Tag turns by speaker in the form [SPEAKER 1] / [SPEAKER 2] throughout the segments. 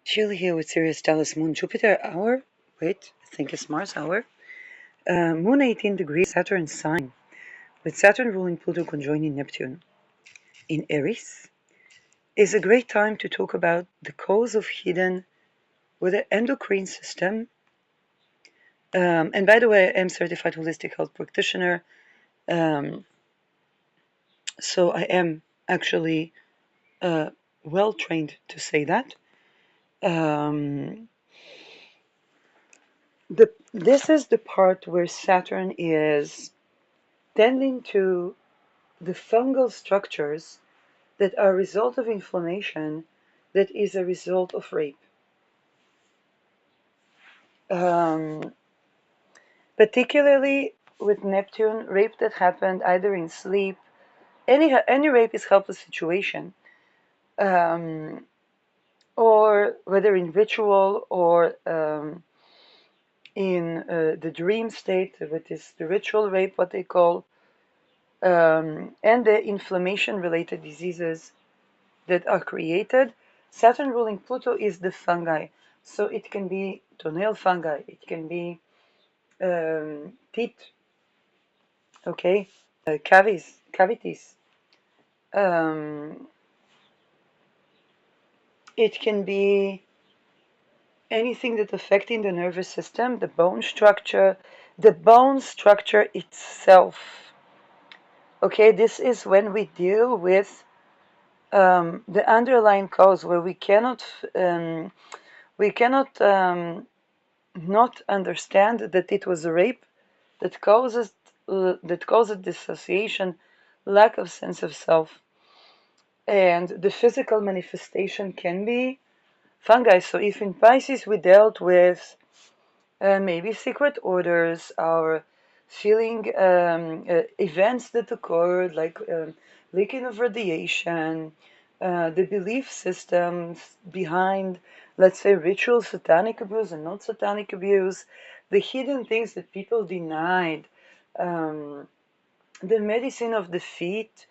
[SPEAKER 1] Chill here with Sirius, Dallas, Moon, Jupiter, hour. Wait, I think it's Mars hour. Moon 18 degrees, Saturn sign, with Saturn ruling Pluto conjoining Neptune in Aries, is a great time to talk about the cause of hidden with the endocrine system. And by the way, I'm certified holistic health practitioner, um, so I am actually well trained to say that. Um, this is the part where Saturn is tending to the fungal structures that are a result of inflammation that is a result of rape. Um, Particularly with Neptune, rape that happened either in sleep, any rape is helpless situation, um, or whether in ritual or in the dream state, which is the ritual rape, what they call, and the inflammation-related diseases that are created. Saturn ruling Pluto is the fungi. So it can be toenail fungi, it can be teeth, okay, cavities. Um, it can be anything that affecting the nervous system, the bone structure itself. Okay, this is when we deal with the underlying cause where we cannot not understand that it was a rape that causes dissociation, lack of sense of self, and the physical manifestation can be fungi. So if in Pisces we dealt with maybe secret orders or feeling events that occurred like leaking of radiation, the belief systems behind, let's say, ritual satanic abuse and not satanic abuse, the hidden things that people denied, um, the medicine of the feet.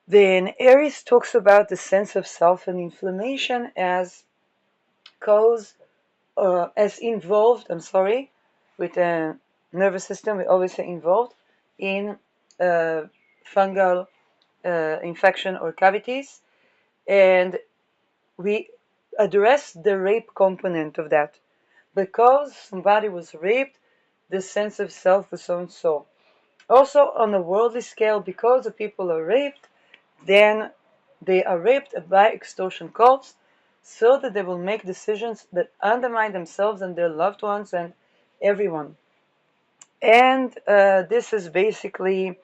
[SPEAKER 1] Then Aries talks about the sense of self and inflammation as cause, as involved, I'm sorry, with the nervous system, we always say involved in fungal infection or cavities. And we address the rape component of that. Because somebody was raped, the sense of self was so and so. Also, on a worldly scale, because the people are raped, then they are raped by extortion cults so that they will make decisions that undermine themselves and their loved ones and everyone. And this is basically,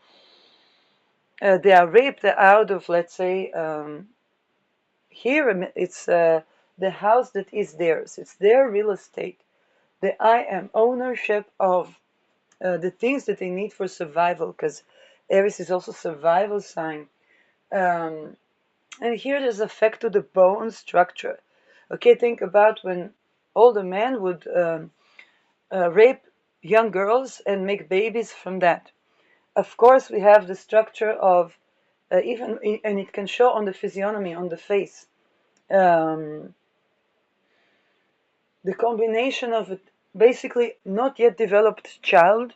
[SPEAKER 1] they are raped out of, let's say, here it's the house that is theirs. It's their real estate. The I am ownership of the things that they need for survival, because Aries is also survival sign. Um, and here there's effect to the bone structure. Okay, think about when older men would rape young girls and make babies from that. Of course, we have the structure of and it can show on the physiognomy, on the face. Um, the combination of it, basically not yet developed child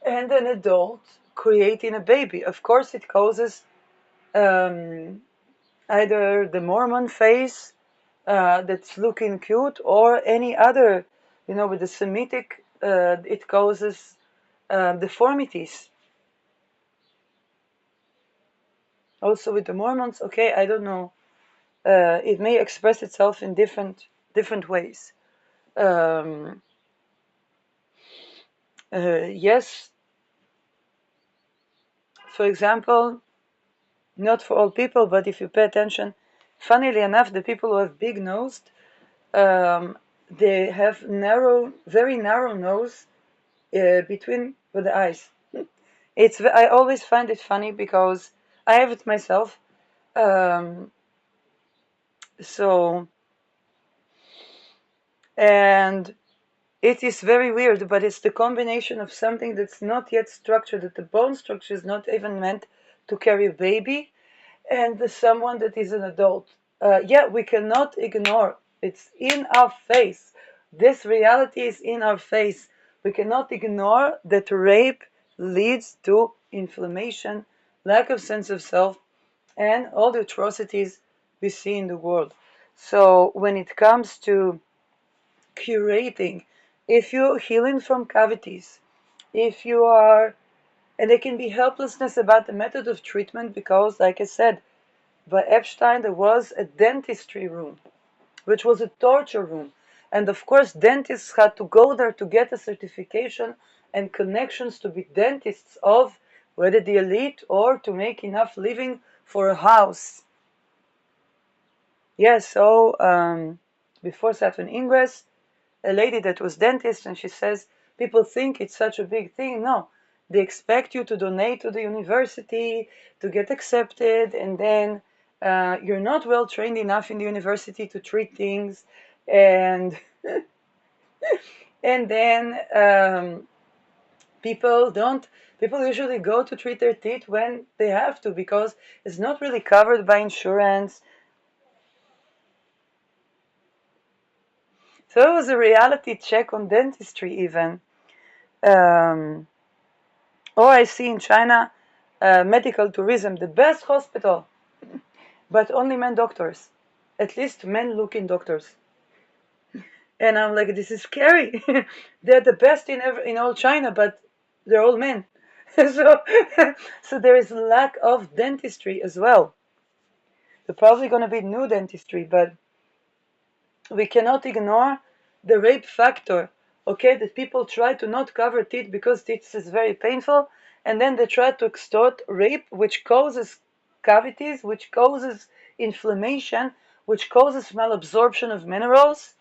[SPEAKER 1] and an adult creating a baby. Of course, it causes um, either the Mormon face that's looking cute or any other, with the Semitic, it causes deformities. Also with the Mormons, okay, I don't know. It may express itself in different ways. Um, yes, for example, not for all people, but if you pay attention, funnily enough, the people who have big nosed, they have very narrow nose between with the eyes. I always find it funny because I have it myself. Um, so and it is very weird, but it's the combination of something that's not yet structured, that the bone structure is not even meant to carry a baby, and someone that is an adult. Yeah, we cannot ignore. It's in our face. This reality is in our face. We cannot ignore that rape leads to inflammation, lack of sense of self, and all the atrocities we see in the world. So when it comes to curating, if you're healing from cavities, if you are, and there can be helplessness about the method of treatment because, like I said, by Epstein there was a dentistry room, which was a torture room. And of course, dentists had to go there to get a certification and connections to be dentists of whether the elite or to make enough living for a house. Yes, so before Saturn Ingress, a lady that was dentist, and she says, people think it's such a big thing. No, they expect you to donate to the university to get accepted, and then you're not well trained enough in the university to treat things, and and then people usually go to treat their teeth when they have to because it's not really covered by insurance. So it was a reality check on dentistry even. Or I see in China medical tourism, the best hospital, but only men doctors, at least men looking doctors. And I'm like, this is scary. They're the best in all China, but they're all men. so, so there is lack of dentistry as well. There's probably going to be new dentistry, but we cannot ignore the rape factor. Okay, that people try to not cover teeth because teeth is very painful, and then they try to extort rape, which causes cavities, which causes inflammation, which causes malabsorption of minerals,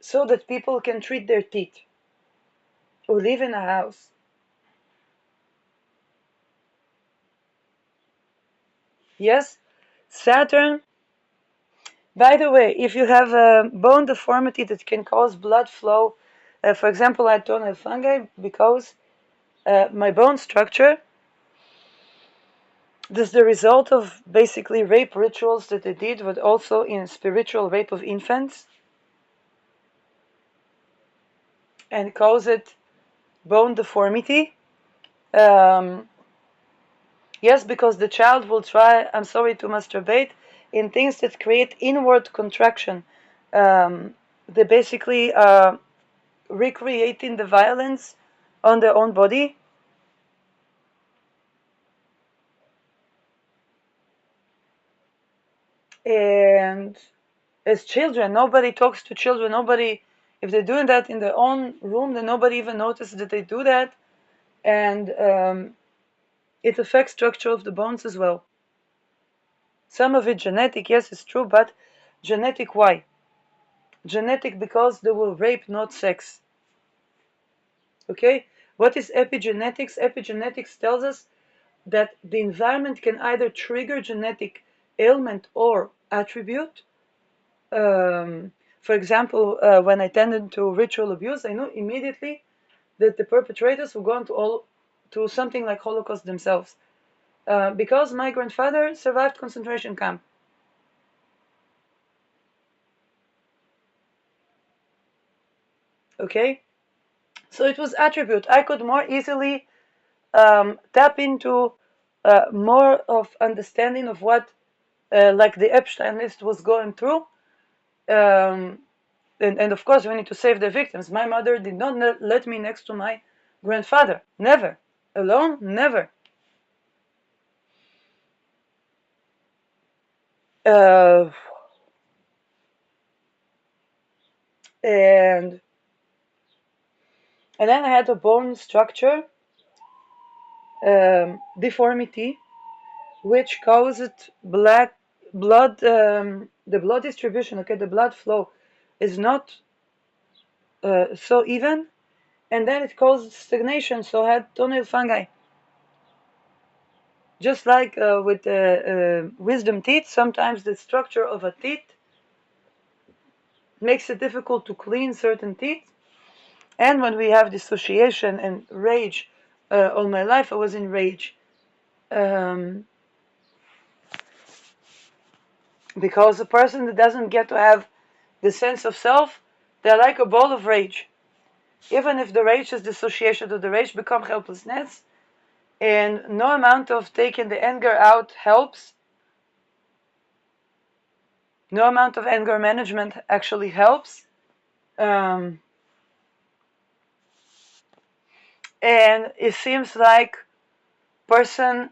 [SPEAKER 1] so that people can treat their teeth or live in a house. Yes, Saturn. By the way, if you have a bone deformity that can cause blood flow, for example, I had toenail fungi because my bone structure, this is the result of basically rape rituals that they did, but also in spiritual rape of infants, and caused bone deformity. Yes, because the child will try, I'm sorry, to masturbate in things that create inward contraction. They basically are recreating the violence on their own body. And as children, nobody talks to children. Nobody, if they're doing that in their own room, then nobody even notices that they do that. And it affects structure of the bones as well. Some of it genetic, yes, it's true, but genetic why? Genetic because they will rape, not sex. Okay? What is epigenetics? Epigenetics tells us that the environment can either trigger genetic ailment or attribute. For example, when I tended to ritual abuse, I knew immediately that the perpetrators were going to something like Holocaust themselves, because my grandfather survived concentration camp. Okay, so it was attribute. I could more easily tap into more of understanding of what, like the Epstein list was going through. Um, and of course, we need to save the victims. My mother did not let me next to my grandfather. Never. Alone? Never. Uh, and and then I had a bone structure deformity, which caused black blood. The blood distribution, okay, the blood flow, is not so even, and then it caused stagnation. So I had toenail fungi. Just like with wisdom teeth, sometimes the structure of a teeth makes it difficult to clean certain teeth. And when we have dissociation and rage, all my life I was in rage. Um, because a person that doesn't get to have the sense of self, they're like a ball of rage. Even if the rage is dissociation to the rage, become helplessness, and no amount of taking the anger out helps. No amount of anger management actually helps. Um, and it seems like person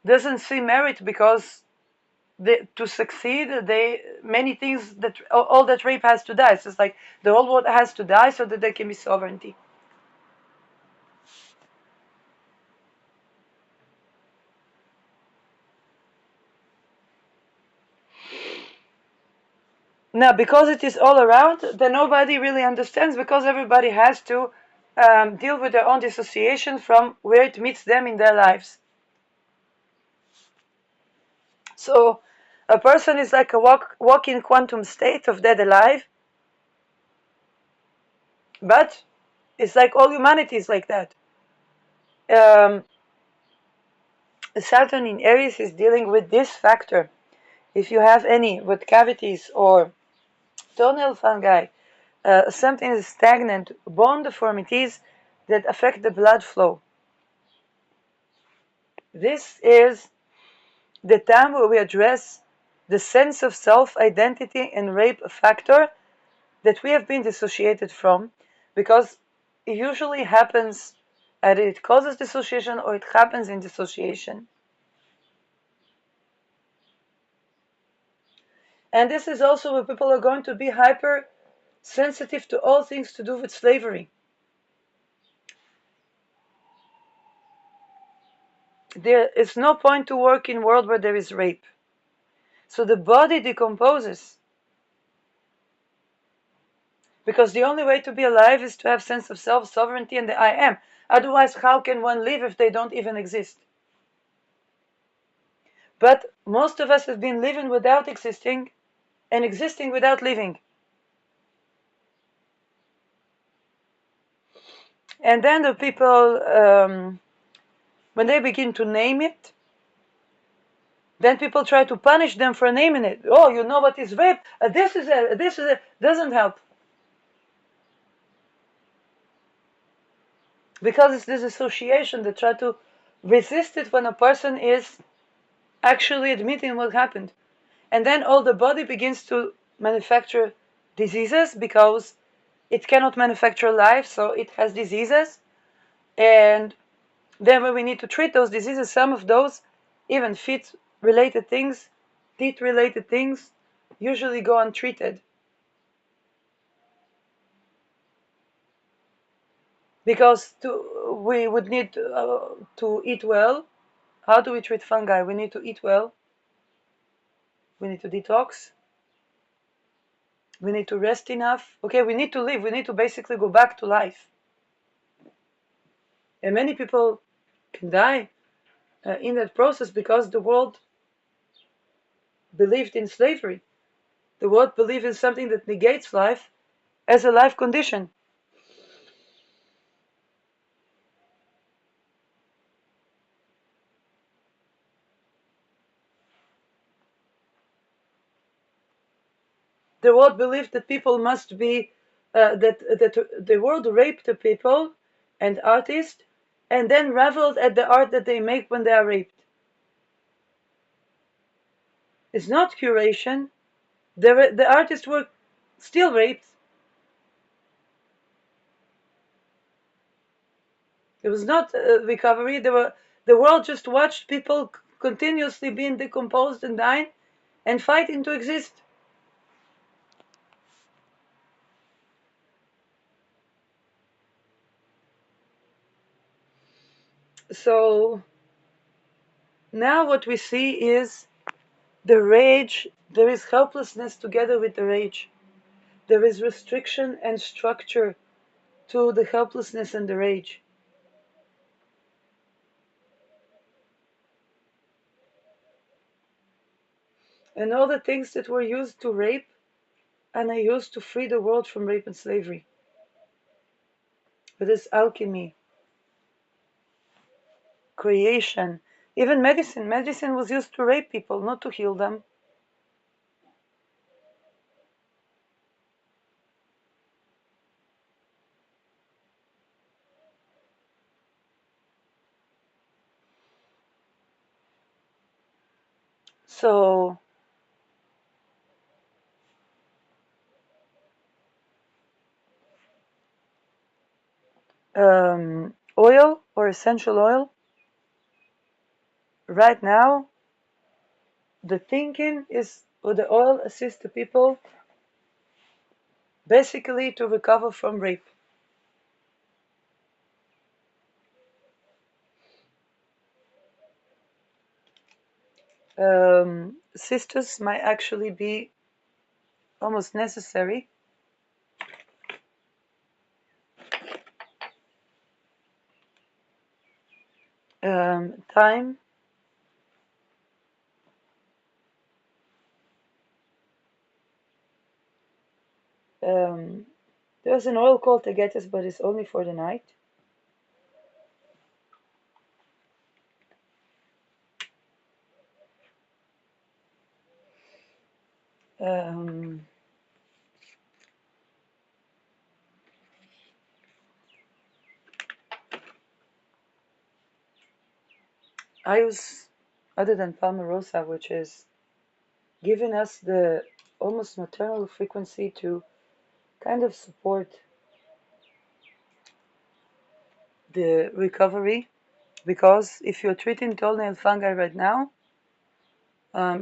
[SPEAKER 1] doesn't see merit because to succeed, many things that all that rape has to die. So it's like the whole world has to die so that there can be sovereignty. Now, because it is all around, then nobody really understands because everybody has to deal with their own dissociation from where it meets them in their lives. So a person is like a walking quantum state of dead alive, but it's like all humanity is like that. Um, Saturn in Aries is dealing with this factor. If you have any with cavities or toenail fungi, something is stagnant, bone deformities that affect the blood flow. This is the time where we address the sense of self-identity and rape factor that we have been dissociated from, because it usually happens, either it causes dissociation or it happens in dissociation. And this is also where people are going to be hyper sensitive to all things to do with slavery. There is no point to work in a world where there is rape. So the body decomposes. Because the only way to be alive is to have sense of self, sovereignty, and the I am. Otherwise, how can one live if they don't even exist? But most of us have been living without existing and existing without living. And then the people, when they begin to name it, then people try to punish them for naming it. Oh, you know what is rape? This is a, doesn't help. Because it's this association that try to resist it when a person is actually admitting what happened. And then all the body begins to manufacture diseases because it cannot manufacture life, so it has diseases. And then when we need to treat those diseases, some of those, even feet related things, teeth related things, usually go untreated. Because we would need to eat well. How do we treat fungi? We need to eat well. We need to detox. We need to rest enough. Okay, we need to live. We need to basically go back to life. And many people can die in that process because the world believed in slavery. The world believed in something that negates life as a life condition. The world believed that people must be, that the world raped the people and artists and then reveled at the art that they make when they are raped. It's not curation. The artists were still raped. It was not recovery. The world just watched people continuously being decomposed and dying and fighting to exist. So now what we see is the rage. There is helplessness together with the rage. There is restriction and structure to the helplessness and the rage. And all the things that were used to rape and are used to free the world from rape and slavery. It is alchemy, creation, Even medicine was used to rape people, not to heal them. So oil or essential oil, right now, the thinking is, or the oil assists the people basically to recover from rape. Sisters might actually be almost necessary. Thyme, there's an oil called Tagetes, but it's only for the night. Um, I use, other than Palmarosa, which is giving us the almost maternal frequency to kind of support the recovery, because if you're treating toenail fungi right now,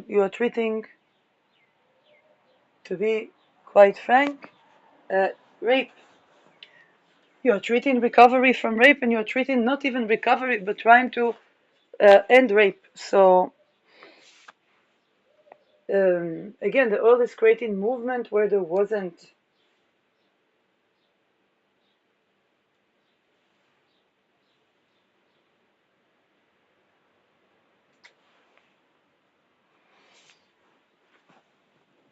[SPEAKER 1] you are treating, to be quite frank, rape. You're treating recovery from rape, and you're treating not even recovery, but trying to end rape. So again, the oil is creating movement where there wasn't.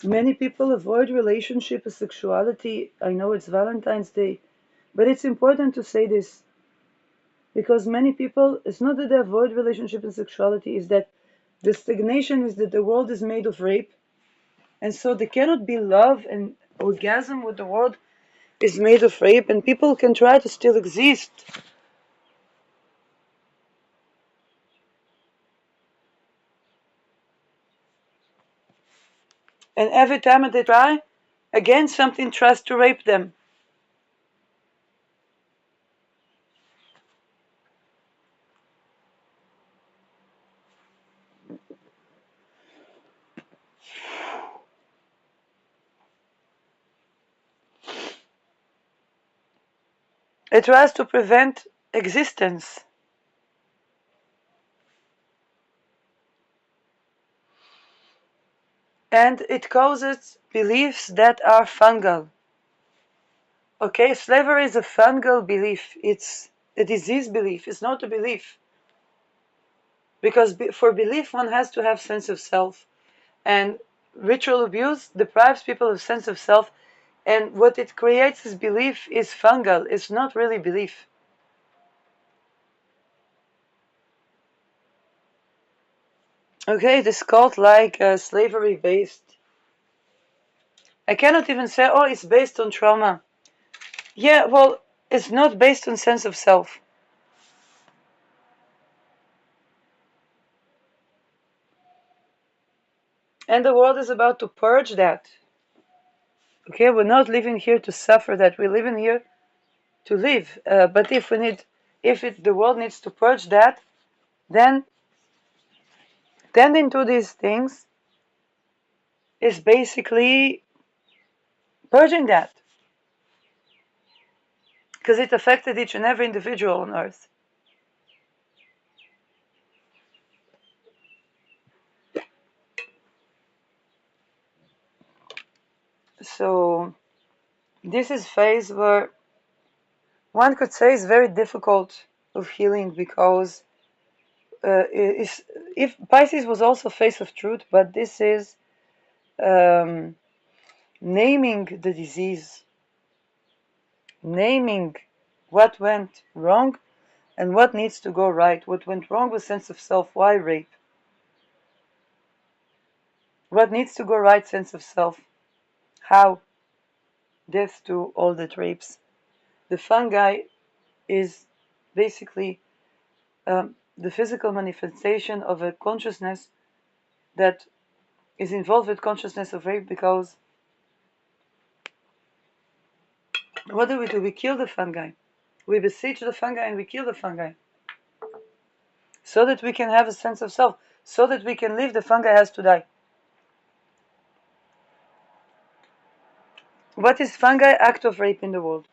[SPEAKER 1] Many people avoid relationship and sexuality. I know it's Valentine's Day, but it's important to say this, because many people, it's not that they avoid relationship and sexuality, is that the stagnation is that the world is made of rape, and so there cannot be love and orgasm with the world is made of rape, and people can try to still exist. And every time that they try, again something tries to rape them. It tries to prevent existence. And it causes beliefs that are fungal. Okay, slavery is a fungal belief. It's a disease belief. It's not a belief. Because for belief, one has to have sense of self. And ritual abuse deprives people of sense of self. And what it creates as belief is fungal. It's not really belief. Okay, it is called like slavery based. I cannot even say, oh, it's based on trauma. Yeah, well, it's not based on sense of self. And the world is about to purge that. Okay, we're not living here to suffer that. We're living here to live. But if we need, the world needs to purge that, then tending to these things is basically purging that, because it affected each and every individual on earth. So this is phase where one could say is very difficult of healing, because if Pisces was also phase of truth, but this is um, naming the disease, naming what went wrong, And what needs to go right? What went wrong with sense of self? Why rape? What needs to go right? Sense of self. How? Death to all that rapes. The fungi is basically the physical manifestation of a consciousness that is involved with consciousness of rape, because what do? We kill the fungi. We besiege the fungi and we kill the fungi so that we can have a sense of self, so that we can live. The fungi has to die. What is fungi? Act of rape in the world,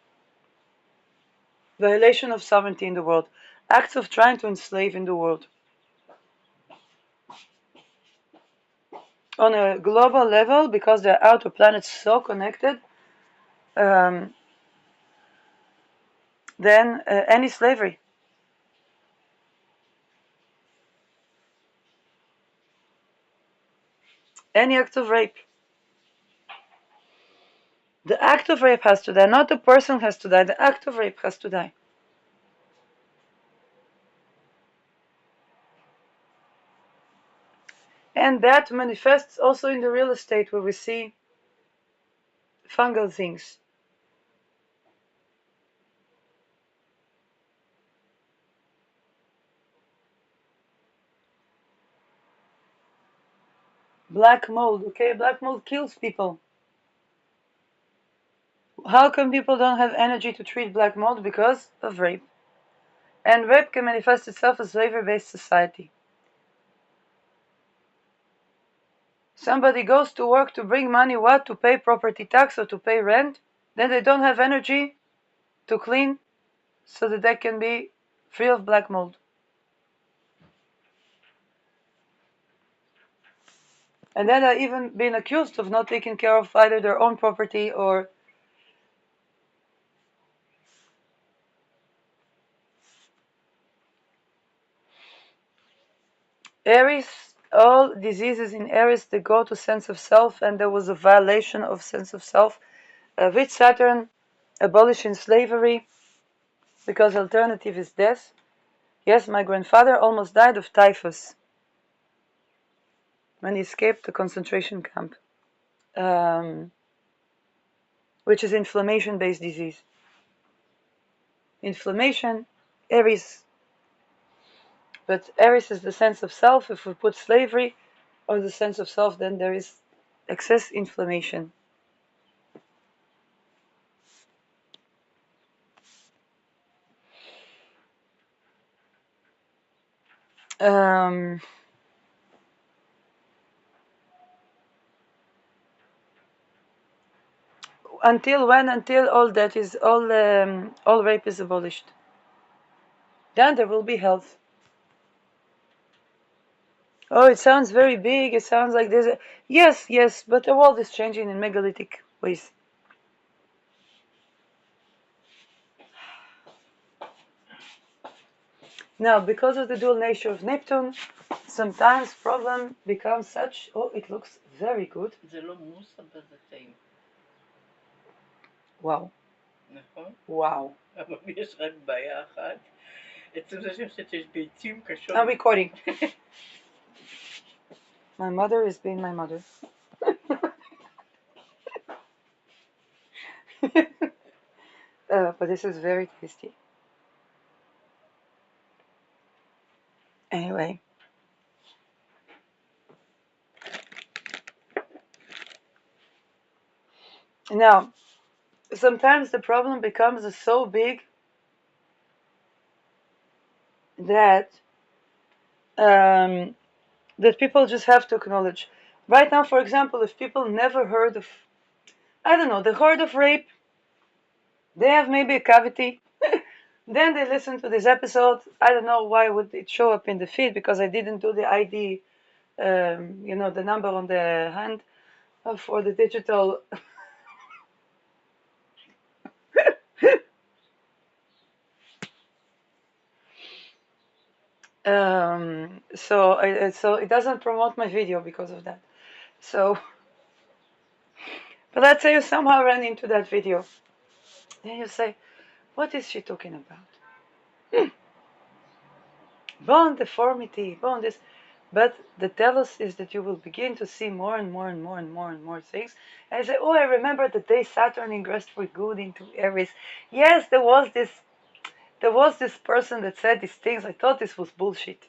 [SPEAKER 1] violation of sovereignty in the world, acts of trying to enslave in the world. On a global level, because the outer planets so connected, then any slavery, any act of rape. The act of rape has to die, not the person has to die, the act of rape has to die. And that manifests also in the real estate, where we see fungal things. Black mold, okay? Black mold kills people. How come people don't have energy to treat black mold? Because of rape. And rape can manifest itself as slavery-based society. Somebody goes to work to bring money, what? To pay property tax or to pay rent. Then they don't have energy to clean so that they can be free of black mold. And then they're even being accused of not taking care of either their own property or Aries. All diseases in Aries, they go to sense of self, and there was a violation of sense of self with Saturn abolishing slavery, because alternative is death. Yes, my grandfather almost died of typhus when he escaped the concentration camp, which is inflammation-based disease. Inflammation, Aries. But Aries is the sense of self. If we put slavery or the sense of self, then there is excess inflammation. Until when? Until all that is all rape is abolished. Then there will be health. Oh, it sounds very big. It sounds like there's a yes, but the world is changing in megalithic ways. Now, because of the dual nature of Neptune, sometimes problem becomes such. Oh, it looks very good.
[SPEAKER 2] זה לא מוסה בזה טעים.
[SPEAKER 1] וואו.
[SPEAKER 2] נכון?
[SPEAKER 1] וואו.
[SPEAKER 2] אבל יש רק בעיה אחת. עצם זה שאני חושבת שיש ביצים קשות.
[SPEAKER 1] I'm recording. My mother is being my mother. But this is very tasty. Anyway. Now, sometimes the problem becomes so big that that people just have to acknowledge. Right now, for example, if people never heard of, I don't know, they heard of rape, they have maybe a cavity, then they listen to this episode. I don't know why would it show up in the feed, because I didn't do the ID, the number on the hand for the digital. So it doesn't promote my video because of that. So, but let's say you somehow ran into that video, then you say, what is she talking about? bone deformity, bone this. But the telos is that you will begin to see more and more and more and more and more things. And I say, oh, I remember the day Saturn ingressed for good into Aries. Yes, there was this person that said these things. I thought this was bullshit.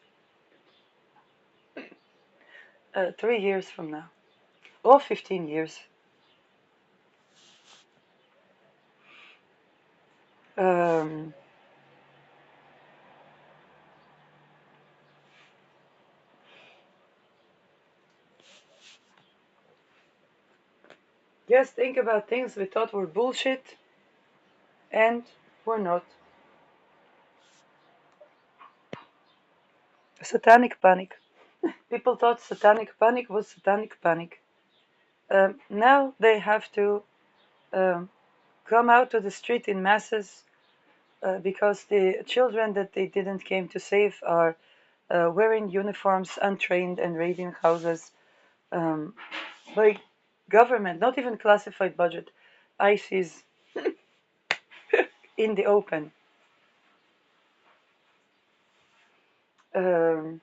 [SPEAKER 1] 3 years from now, or 15 years. Um, just think about things we thought were bullshit and were not. Satanic panic. People thought satanic panic was satanic panic. Now they have to um, come out to the street in masses because the children that they didn't came to save are wearing uniforms, untrained, and raiding houses um, by government, not even classified budget. ICE in the open. Um,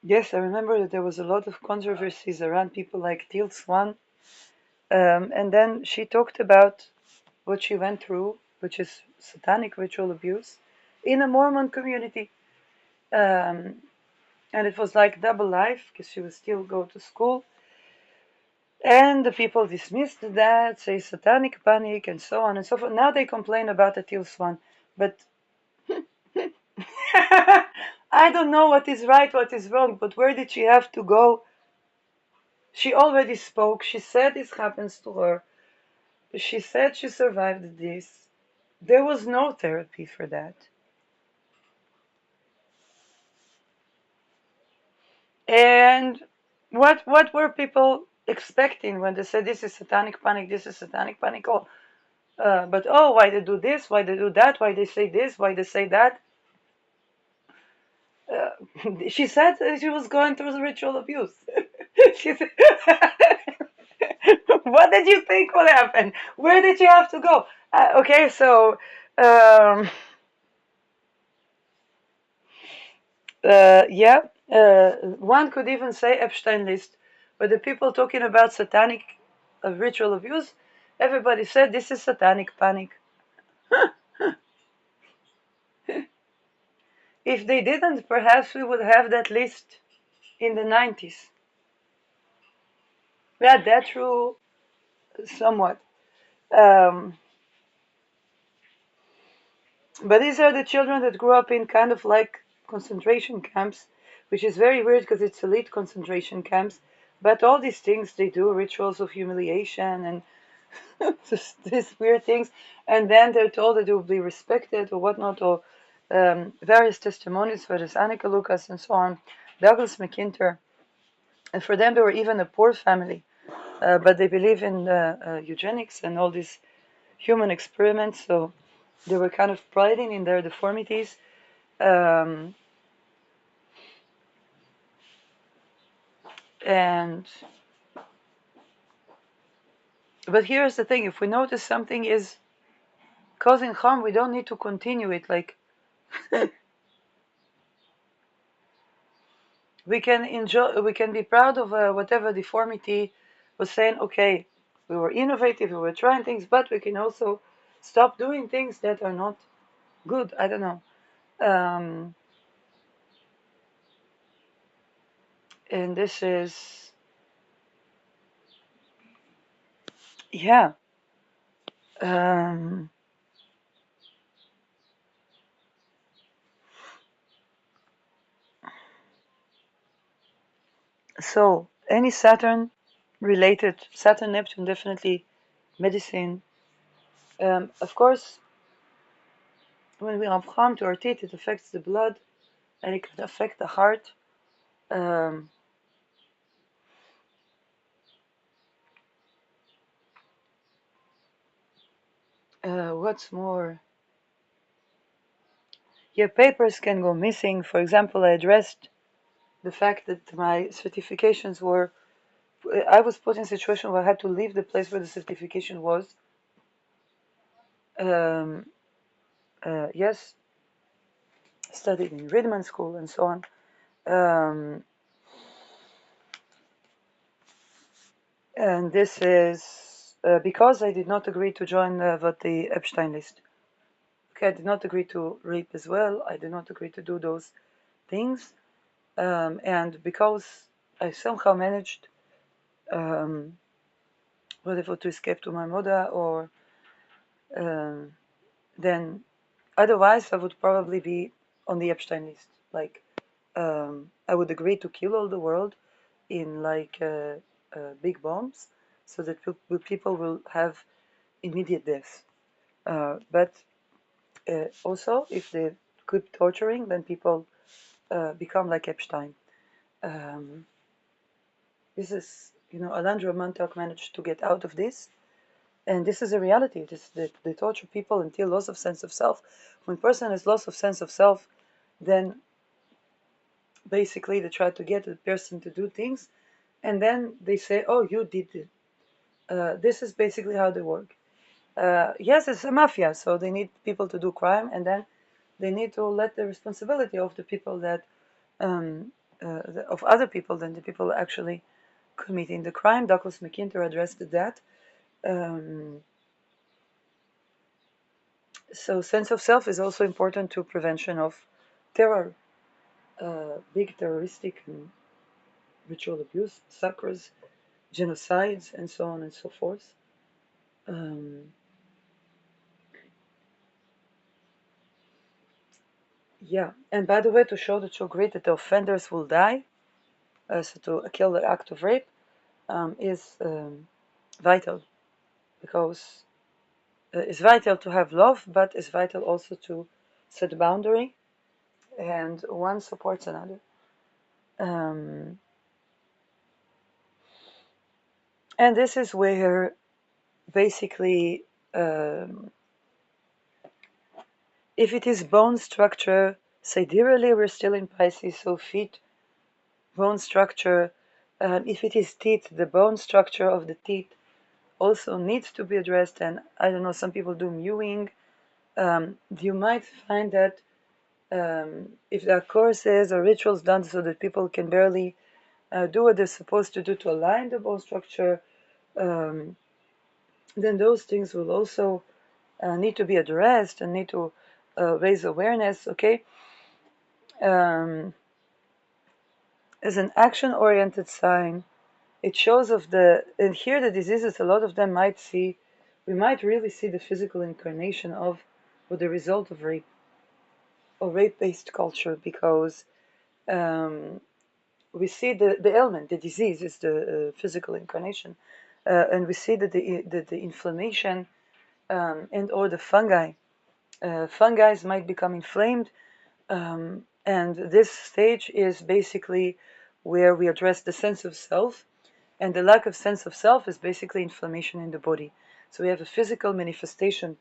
[SPEAKER 1] yes, I remember that there was a lot of controversies around people like Teal Swan. And then she talked about what she went through, which is satanic ritual abuse, in a Mormon community. Um, and it was like double life because she would still go to school. And the people dismissed that, say satanic panic, and so on and so forth. Now they complain about the Teal Swan. But I don't know what is right, what is wrong, but where did she have to go? She already spoke. She said this happens to her. She said she survived this. There was no therapy for that. And what were people expecting when they said this is satanic panic, this is satanic panic? Oh, but oh, why they do this? Why they do that? Why they say this? Why they say that? Uh, she said she was going through the ritual abuse. She said, what did you think would happen? Where did you have to go? Okay, so um, yeah, one could even say Epstein list, but the people talking about satanic ritual abuse, everybody said this is satanic panic. If they didn't, perhaps we would have that list in the 90s. Yeah, that's true, somewhat. Um, but these are the children that grew up in kind of like concentration camps, which is very weird because it's elite concentration camps. But all these things they do, rituals of humiliation and these weird things, and then they're told that they will be respected or whatnot, or various testimonies for this Annika Lucas and so on, Douglas McIntyre, and for them they were even a poor family, but they believe in eugenics and all these human experiments, so they were kind of priding in their deformities. Um, and but here's the thing: if we notice something is causing harm, we don't need to continue it. Like we can enjoy, we can be proud of whatever deformity was saying. Okay, we were innovative, we were trying things, but we can also stop doing things that are not good. I don't know. Um, and this is, yeah. Um, so any Saturn related, Saturn Neptune definitely medicine. Of course, when we have harm to our teeth, it affects the blood and it can affect the heart. Um, what's more? Yeah, papers can go missing. For example, I addressed the fact that my certifications were. I was put in a situation where I had to leave the place where the certification was. Um, yes, studied in Riedman School and so on. And this is because I did not agree to join the Epstein list. Okay, I did not agree to rape as well. I did not agree to do those things. And because I somehow managed whatever to escape to my mother, or then otherwise I would probably be on the Epstein list. Like I would agree to kill all the world in like big bombs, so that people will have immediate death. But also, if they keep torturing, then people become like Epstein. Um, this is, Alejandro Montauk managed to get out of this, and this is a reality. They torture people until loss of sense of self. When person has loss of sense of self, then basically they try to get the person to do things, and then they say, "Oh, you did it." This is basically how they work. Yes, it's a mafia, so they need people to do crime, and then they need to let the responsibility of the people that of other people than the people actually committing the crime. Douglas McIntyre addressed that. So sense of self is also important to prevention of terror, big terroristic and ritual abuse, massacres, genocides, and so on and so forth. Yeah, and by the way, to show that you're great, that the offenders will die, so to kill the act of rape, is vital, because it's vital to have love, but it's vital also to set a boundary, and one supports another. And this is where basically, if it is bone structure, sidereally we're still in Pisces, so feet, bone structure. If it is teeth, the bone structure of the teeth also needs to be addressed. And I don't know, some people do mewing. You might find that if there are courses or rituals done so that people can barely do what they're supposed to do to align the bone structure, then those things will also need to be addressed and need to raise awareness. Okay, as an action-oriented sign, it shows of the, and here the diseases, a lot of them we might really see the physical incarnation of, or the result of rape, or rape-based culture, because we see the ailment, the disease is the physical incarnation, and we see that the inflammation and or the fungi might become inflamed, and this stage is basically where we address the sense of self, and the lack of sense of self is basically inflammation in the body. So we have a physical manifestation.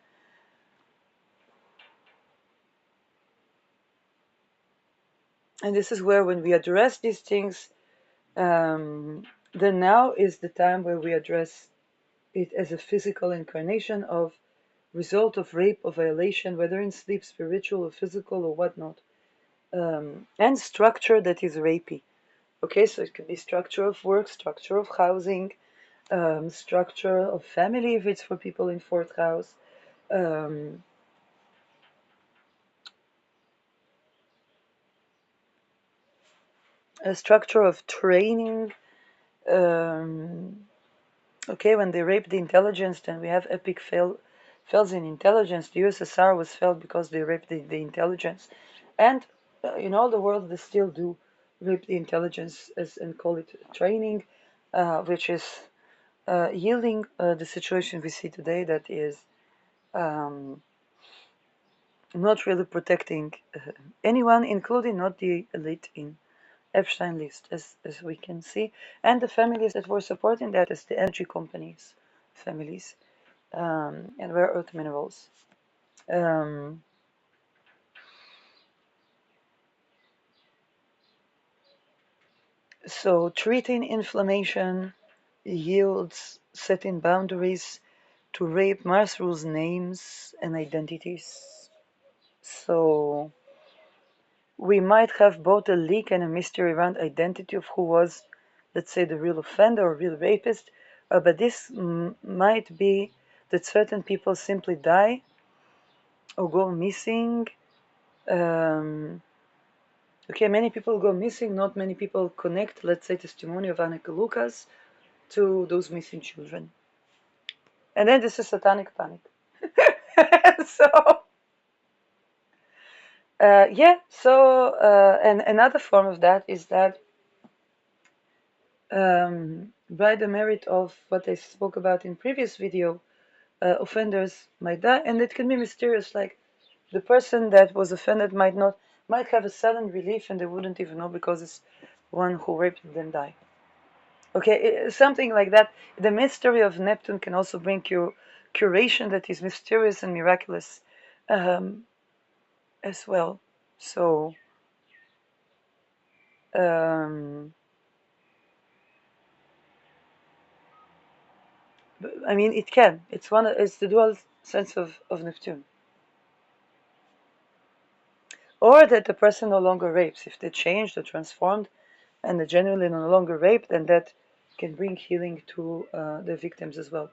[SPEAKER 1] And this is where, when we address these things, then now is the time where we address it as a physical incarnation of result of rape or violation, whether in sleep, spiritual or physical or whatnot, and structure that is rapey. Okay, so it could be structure of work, structure of housing, structure of family if it's for people in fourth house, um, a structure of training. Um, okay, when they rape the intelligence, then we have epic fails in intelligence. The USSR was failed because they raped the intelligence, and in all the world they still do rape the intelligence and call it training, which is yielding the situation we see today, that is um, not really protecting anyone, including not the elite in Epstein list, as we can see, and the families that were supporting that, as the energy companies, families, and rare earth minerals. Um, so treating inflammation yields setting boundaries to rape Mars rules names and identities. So we might have both a leak and a mystery around identity of who was, let's say, the real offender or real rapist, but this might be that certain people simply die or go missing. Okay, many people go missing, not many people connect, let's say, testimony of Anneke Lucas to those missing children. And then this is satanic panic. So, and another form of that is that by the merit of what I spoke about in previous video, offenders might die, and it can be mysterious, like the person that was offended might have a sudden relief and they wouldn't even know because it's one who raped them die. Okay, something like that. The mystery of Neptune can also bring you curation that is mysterious and miraculous as well. So, I mean, it can. It's the dual sense of Neptune. Or that the person no longer rapes. If they changed or transformed and they genuinely no longer rape, then that can bring healing to the victims as well.